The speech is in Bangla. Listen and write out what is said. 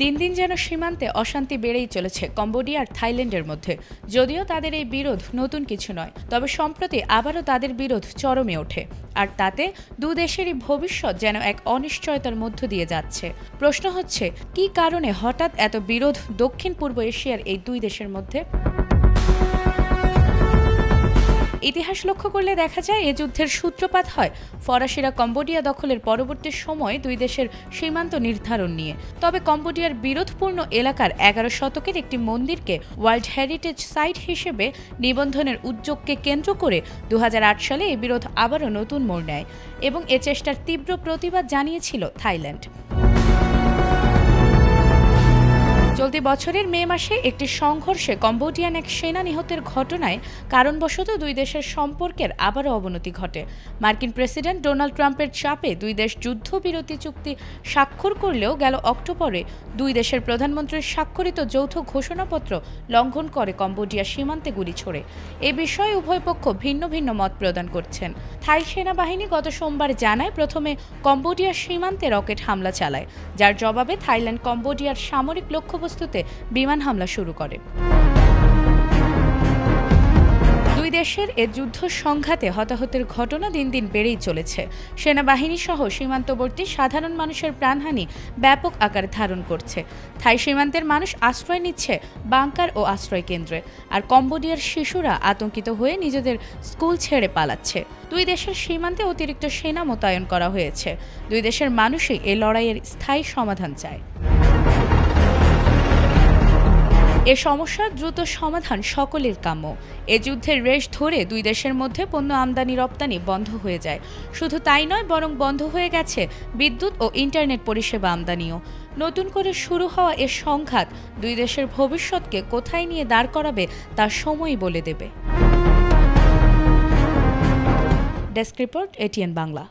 দিন দিন যেন সীমান্তে অশান্তি বেড়েই চলেছে কম্বোডিয়া আর থাইল্যান্ডের মধ্যে। যদিও তাদের এই বিরোধ নতুন কিছু নয়, তবে সম্প্রতি আবারও তাদের বিরোধ চরমে ওঠে, আর তাতে দুদেশেরই ভবিষ্যৎ যেন এক অনিশ্চয়তার মধ্য দিয়ে যাচ্ছে। প্রশ্ন হচ্ছে, কী কারণে হঠাৎ এত বিরোধ দক্ষিণ পূর্ব এশিয়ার এই দুই দেশের মধ্যে? ইতিহাস লক্ষ্য করলে দেখা যায় এ যুদ্ধের সূত্রপাত হয় ফরাসিরা কম্বোডিয়া দখলের পরবর্তী সময়ে দুই দেশের সীমান্ত নির্ধারণ নিয়ে। তবে কম্বোডিয়ার বিরোধপূর্ণ এলাকার 11 শতকের একটি মন্দিরকে ওয়ার্ল্ড হেরিটেজ সাইট হিসেবে নিবন্ধনের উদ্যোগকে কেন্দ্র করে 2008 সালে এই বিরোধ আবারও নতুন মোড় নেয় এবং এ চেষ্টার তীব্র প্রতিবাদ জানিয়েছিল থাইল্যান্ড। চলতি বছরের মে মাসে একটি সংঘর্ষে কম্বোডিয়ান এক সেনা নিহতের ঘটনায় কারণবশত দুই দেশের সম্পর্কের আবারও অবনতি ঘটে। মার্কিন প্রেসিডেন্ট ডোনাল্ড ট্রাম্পের চাপে দুই দেশ যুদ্ধবিরতি চুক্তি স্বাক্ষর করলেও গেল অক্টোবরে দুই দেশের প্রধানমন্ত্রীর স্বাক্ষরিত যৌথ ঘোষণাপত্র লঙ্ঘন করে কম্বোডিয়া সীমান্তে গুলি ছোড়ে। এ বিষয়ে উভয় পক্ষ ভিন্ন ভিন্ন মত প্রদান করছেন। থাই সেনাবাহিনী গত সোমবার জানায়, প্রথমে কম্বোডিয়ার সীমান্তে রকেট হামলা চালায়, যার জবাবে থাইল্যান্ড কম্বোডিয়ার সামরিক লক্ষ্যবস্তুতে বিমান হামলা শুরু করে। দুই দেশের এ যুদ্ধ সংঘাতে হতাহতের ঘটনা দিন দিন বেড়েই চলেছে। সেনাবাহিনী সহ সীমান্তবর্তী সাধারণ মানুষের প্রাণহানি ব্যাপক আকার ধারণ করছে। থাই সীমান্তের মানুষ আশ্রয় নিচ্ছে বাংকার ও আশ্রয় কেন্দ্রে, আর কম্বোডিয়ার শিশুরা আতঙ্কিত হয়ে নিজেদের স্কুল ছেড়ে পালাচ্ছে। দুই দেশের সীমান্তে অতিরিক্ত সেনা মোতায়েন করা হয়েছে। দুই দেশের মানুষই এই লড়াইয়ের স্থায়ী সমাধান চায়। এ সমস্যার দ্রুত সমাধান সকলের কাম্য। এ যুদ্ধের রেশ ধরে দুই দেশের মধ্যে পণ্য আমদানি রপ্তানি বন্ধ হয়ে যায়। শুধু তাই নয়, বরং বন্ধ হয়ে গেছে বিদ্যুৎ ও ইন্টারনেট পরিষেবা আমদানিও। নতুন করে শুরু হওয়া এ সংঘাত দুই দেশের ভবিষ্যৎকে কোথায় নিয়ে দাঁড় করাবে তা সময়ই বলে দেবে। Desk report, ATN Bangla.